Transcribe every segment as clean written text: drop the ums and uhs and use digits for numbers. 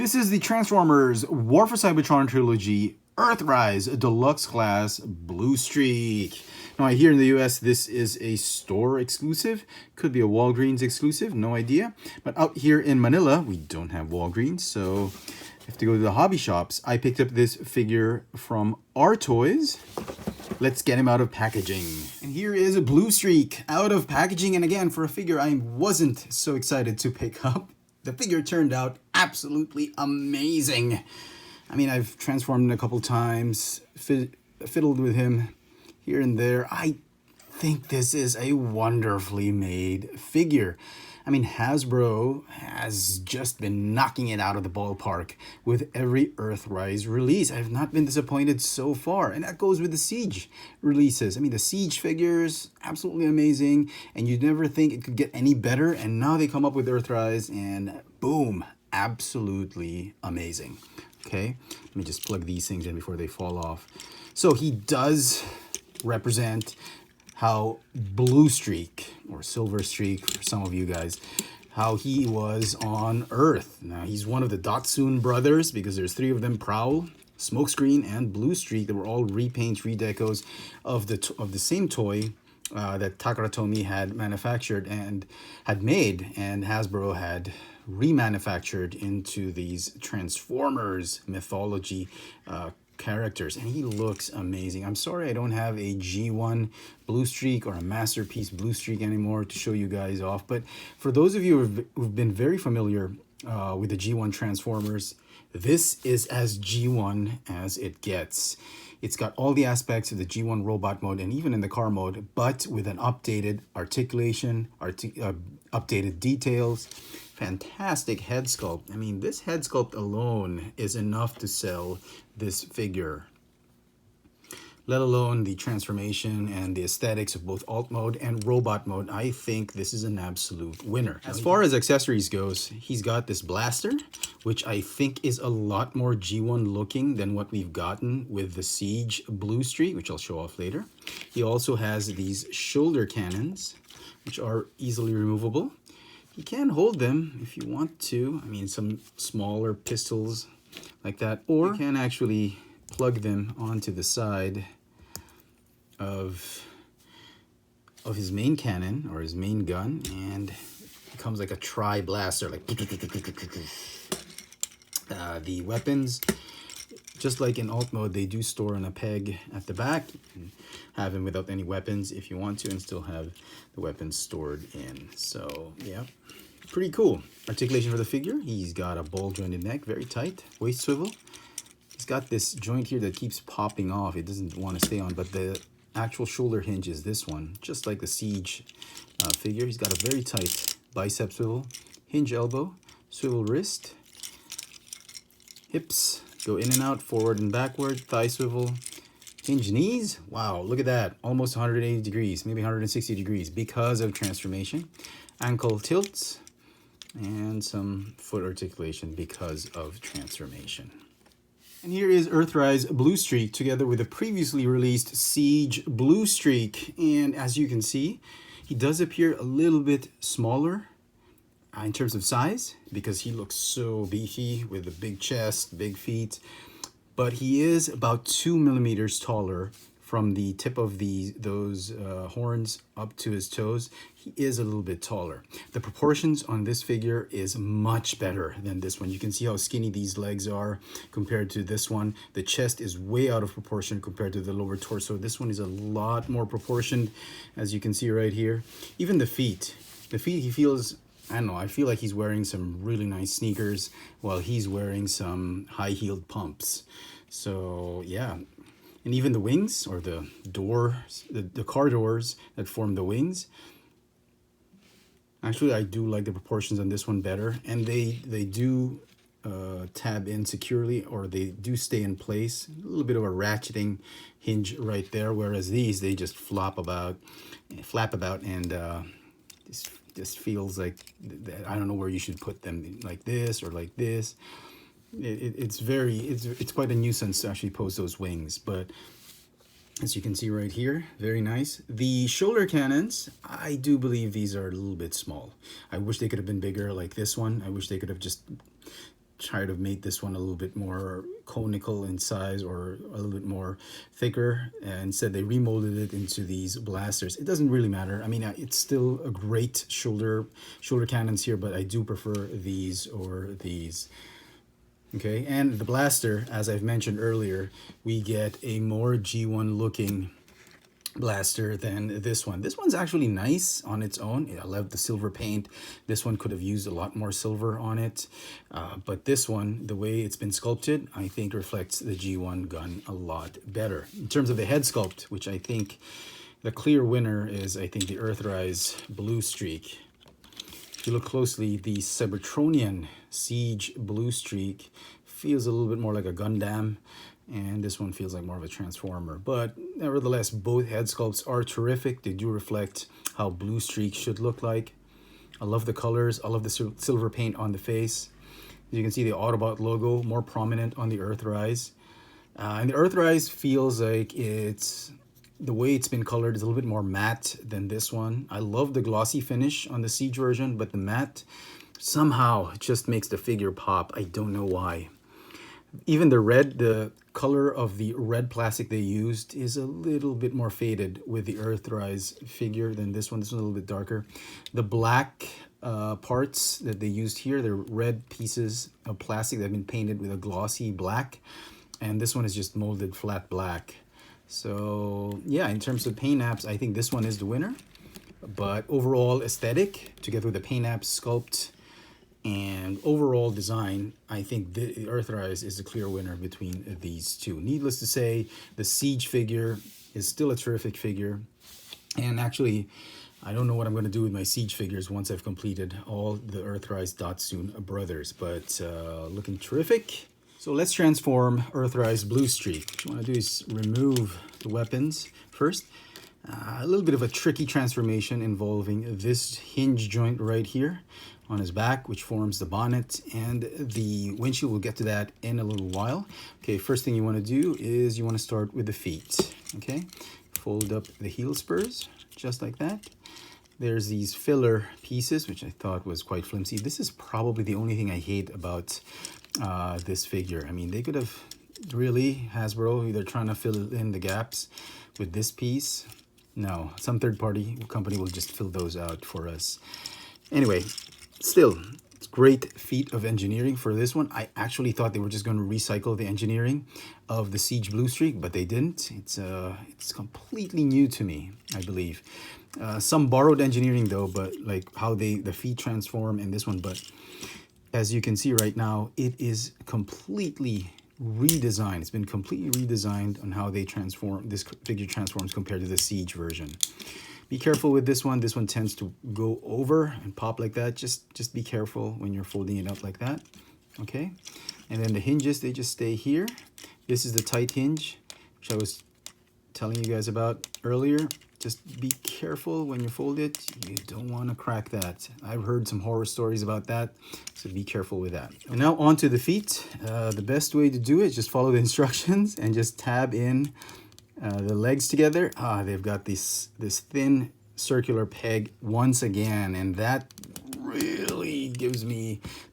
This is the Transformers War for Cybertron Trilogy EARTHRISE Deluxe Class Bluestreak. Now, here in the US, this is a store exclusive. Could be a Walgreens exclusive, no idea. But out here in Manila, we don't have Walgreens, so I have to go to the hobby shops. I picked up this figure from Our Toys. Let's get him out of packaging. And here is a Bluestreak out of packaging. And again, for a figure I wasn't so excited to pick up, the figure turned out absolutely amazing. I mean, I've transformed him a couple times, fiddled with him here and there. I think this is a wonderfully made figure. I mean, Hasbro has just been knocking it out of the ballpark with every EARTHRISE release. I've not been disappointed so far, and that goes with the Siege releases. I mean, the Siege figures, absolutely amazing, and you'd never think it could get any better, and now they come up with EARTHRISE, and boom, absolutely amazing. Okay, let me just plug these things in before they fall off. So he does represent how Bluestreak, or Silver Streak for some of you guys, how he was on Earth. Now, he's one of the Datsun brothers, because there's three of them, Prowl, Smokescreen, and Bluestreak, that were all repaints, redecos of the same toy that Takara Tomy had manufactured and had made, and Hasbro had remanufactured into these Transformers mythology characters, and he looks amazing. I'm sorry I don't have a G1 Bluestreak or a Masterpiece Bluestreak anymore to show you guys off, but for those of you who've been very familiar with the G1 Transformers, this is as G1 as it gets. It's got all the aspects of the G1 robot mode and even in the car mode, but with an updated articulation, updated details, fantastic head sculpt. I mean, this head sculpt alone is enough to sell this figure, let alone the transformation and the aesthetics of both alt mode and robot mode. I think this is an absolute winner. As far as accessories goes, he's got this blaster, which I think is a lot more G1 looking than what we've gotten with the Siege Bluestreak, which I'll show off later. He also has these shoulder cannons, which are easily removable. You can hold them if you want to. I mean, some smaller pistols like that, or you can actually plug them onto the side of his main cannon or his main gun, and it becomes like a tri-blaster, like the weapons, just like in alt mode, they do store on a peg at the back. You can have him without any weapons if you want to, and still have the weapons stored in. So yeah, pretty cool. Articulation for the figure, he's got a ball jointed neck, very tight, waist swivel. He's got this joint here that keeps popping off. It doesn't want to stay on, but the actual shoulder hinge is this one, just like the Siege figure. He's got a very tight bicep swivel, hinge elbow, swivel wrist, hips go in and out, forward and backward, thigh swivel, hinge knees. Wow, look at that, almost 180 degrees, maybe 160 degrees because of transformation. Ankle tilts, and some foot articulation because of transformation. And here is EARTHRISE Bluestreak together with a previously released Siege Bluestreak. And as you can see, he does appear a little bit smaller in terms of size, because he looks so beefy with a big chest, big feet. But he is about 2 millimeters taller from the tip of those horns up to his toes. He is a little bit taller. The proportions on this figure is much better than this one. You can see how skinny these legs are compared to this one. The chest is way out of proportion compared to the lower torso. This one is a lot more proportioned, as you can see right here. Even the feet, he feels, I don't know, I feel like he's wearing some really nice sneakers while he's wearing some high-heeled pumps. So yeah. And even the wings, or the doors, the car doors that form the wings. Actually, I do like the proportions on this one better. And they do tab in securely, or they do stay in place. A little bit of a ratcheting hinge right there. Whereas these, they just flap about, and just feels like, I don't know where you should put them, like this or like this. It's quite a nuisance to actually pose those wings, but as you can see right here, very nice. The shoulder cannons, I do believe these are a little bit small. I wish they could have been bigger like this one. I wish they could have just try to make this one a little bit more conical in size or a little bit more thicker. And instead they remolded it into these blasters. It doesn't really matter. I mean, it's still a great shoulder cannons here, but I do prefer these or these. Okay, and the blaster, as I've mentioned earlier, we get a more G1 looking blaster than this one. This one's actually nice on its own. I love the silver paint. This one could have used a lot more silver on it, but this one, the way it's been sculpted, I think reflects the G1 gun a lot better. In terms of the head sculpt, which I think the clear winner is, I think, the EARTHRISE Bluestreak. If you look closely, the Cybertronian Siege Bluestreak feels a little bit more like a Gundam, and this one feels like more of a Transformer. But nevertheless, both head sculpts are terrific. They do reflect how Bluestreak should look like. I love the colors. I love the silver paint on the face. As you can see, the Autobot logo more prominent on the EARTHRISE. And the EARTHRISE feels like the way it's been colored is a little bit more matte than this one. I love the glossy finish on the Siege version, but the matte somehow just makes the figure pop. I don't know why. Even the red, the color of the red plastic they used is a little bit more faded with the EARTHRISE figure than this one. This one's a little bit darker. The black parts that they used here, they're red pieces of plastic that have been painted with a glossy black. And this one is just molded flat black. So yeah, in terms of paint apps, I think this one is the winner. But overall aesthetic, together with the paint apps, sculpt, and overall design, I think the EARTHRISE is the clear winner between these two. Needless to say, the Siege figure is still a terrific figure. And actually, I don't know what I'm going to do with my Siege figures once I've completed all the EARTHRISE Datsun brothers, but looking terrific. So let's transform EARTHRISE Bluestreak. What you want to do is remove the weapons first. A little bit of a tricky transformation involving this hinge joint right here on his back, which forms the bonnet and the windshield. We'll get to that in a little while. Okay, first thing you want to do is you want to start with the feet. Okay, fold up the heel spurs just like that. There's these filler pieces, which I thought was quite flimsy. This is probably the only thing I hate about this figure. I mean, they could have really, Hasbro, they're trying to fill in the gaps with this piece. No, some third-party company will just fill those out for us. Anyway, still, it's great feat of engineering for this one. I actually thought they were just going to recycle the engineering of the Siege Bluestreak, but they didn't. It's completely new to me, I believe. Some borrowed engineering though, but like how the feet transform in this one. But as you can see right now, it is completely redesigned. It's been completely redesigned on how they transform, this figure transforms compared to the Siege version. Be careful with this one. This one tends to go over and pop like that. Just be careful when you're folding it up like that. Okay, and then the hinges, they just stay here. This is the tight hinge, which I was telling you guys about earlier. Just be careful when you fold it. You don't want to crack that. I've heard some horror stories about that, so be careful with that. And now onto the feet. The best way to do it is just follow the instructions and just tab in the legs together. They've got this thin circular peg once again, and that really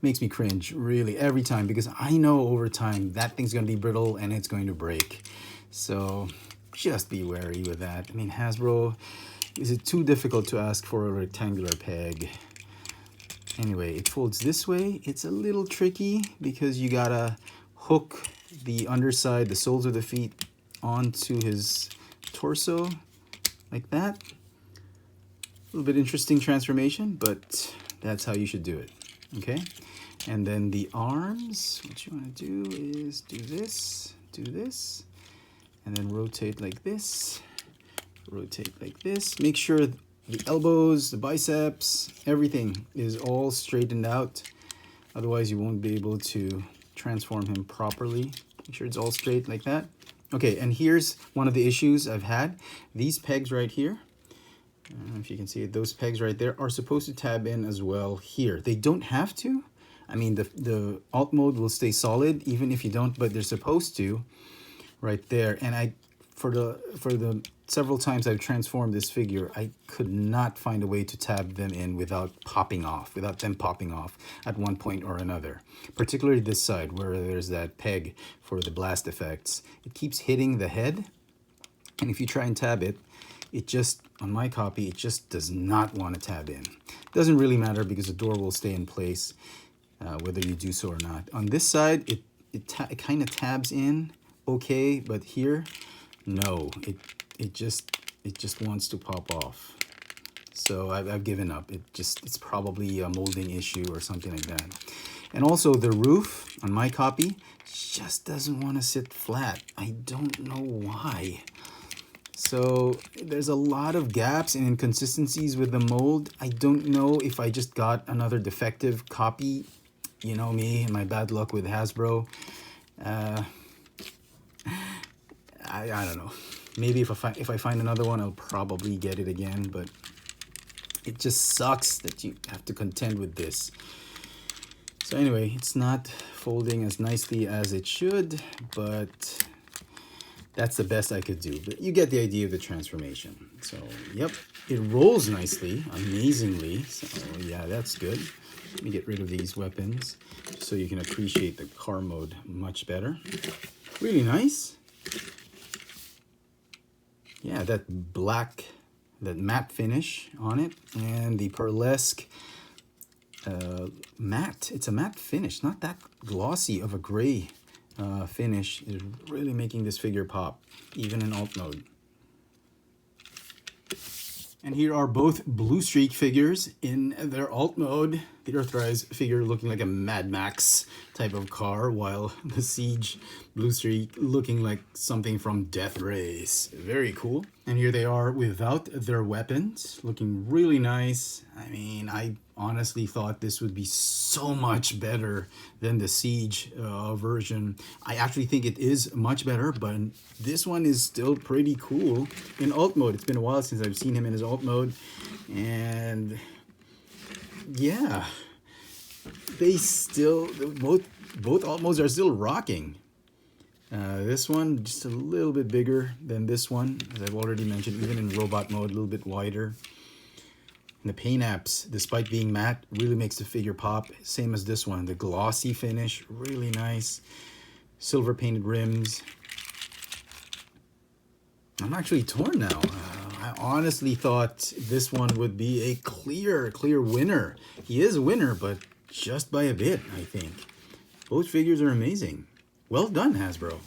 makes me cringe really every time, because I know over time that thing's going to be brittle and it's going to break. So just be wary with that. I mean, Hasbro, is it too difficult to ask for a rectangular peg? Anyway, it folds this way. It's a little tricky because you gotta hook the underside, the soles of the feet, onto his torso like that. A little bit interesting transformation, but that's how you should do it. Okay, and then the arms, what you want to do is do this, and then rotate like this, rotate like this. Make sure the elbows, the biceps, everything is all straightened out. Otherwise, you won't be able to transform him properly. Make sure it's all straight like that. Okay, and here's one of the issues I've had. These pegs right here, I don't know if you can see it, those pegs right there are supposed to tab in as well here. They don't have to. I mean, the alt mode will stay solid even if you don't, but they're supposed to right there. And for the several times I've transformed this figure, I could not find a way to tab them in without them popping off at one point or another. Particularly this side where there's that peg for the blast effects. It keeps hitting the head, and if you try and tab it, it just, on my copy, it just does not want to tab in. Doesn't really matter because the door will stay in place whether you do so or not. On this side, it kind of tabs in okay, but here, no, it just wants to pop off. So I've given up. It's probably a molding issue or something like that. And also the roof on my copy just doesn't want to sit flat. I don't know why. So there's a lot of gaps and inconsistencies with the mold. I don't know if I just got another defective copy. You know me and my bad luck with Hasbro. I don't know. Maybe if I find another one, I'll probably get it again. But it just sucks that you have to contend with this. So anyway, it's not folding as nicely as it should, but that's the best I could do. But you get the idea of the transformation. So, yep, it rolls nicely, amazingly. So, yeah, that's good. Let me get rid of these weapons so you can appreciate the car mode much better. Really nice. Yeah, that black, that matte finish on it, and the pearlesque matte. It's a matte finish, not that glossy of a gray finish. Is really making this figure pop, even in alt mode. And here are both Bluestreak figures in their alt mode. The Earthrise figure looking like a Mad Max type of car, while the Siege Bluestreak looking like something from Death Race. Very cool. And here they are without their weapons, looking really nice. I mean, I honestly thought this would be so much better than the Siege version. I actually think it is much better, but this one is still pretty cool in alt mode. It's been a while since I've seen him in his alt mode, and yeah, they still, both alt modes are still rocking. This one just a little bit bigger than this one, as I've already mentioned, even in robot mode, a little bit wider. And the paint apps, despite being matte, really makes the figure pop. Same as this one, the glossy finish, really nice. Silver painted rims. I'm actually torn now. I honestly thought this one would be a clear winner. He is a winner, but just by a bit, I think. Both figures are amazing. Well done, Hasbro.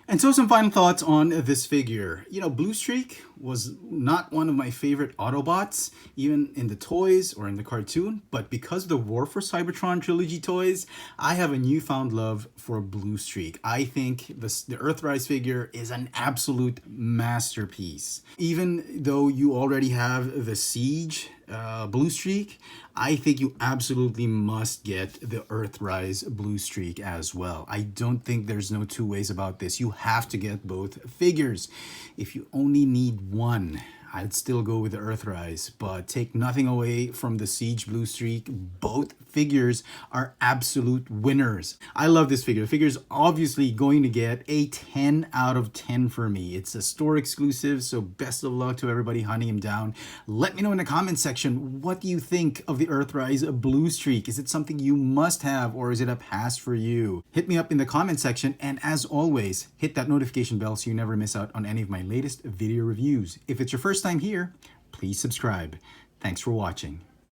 And so some final thoughts on this figure. You know, Bluestreak was not one of my favorite Autobots, even in the toys or in the cartoon, but because of the War for Cybertron Trilogy toys, I have a newfound love for Bluestreak. I think the Earthrise figure is an absolute masterpiece. Even though you already have the Siege Bluestreak, I think you absolutely must get the Earthrise Bluestreak as well. I don't think there's no two ways about this. You have to get both figures. If you only need one, I'd still go with the Earthrise, but take nothing away from the Siege Bluestreak. Both figures are absolute winners. I love this figure. The figure is obviously going to get a 10 out of 10 for me. It's a store exclusive, so best of luck to everybody hunting him down. Let me know in the comment section, what do you think of the Earthrise Bluestreak? Is it something you must have, or is it a pass for you? Hit me up in the comment section, and as always, hit that notification bell so you never miss out on any of my latest video reviews. If it's your first time here, please subscribe. Thanks for watching.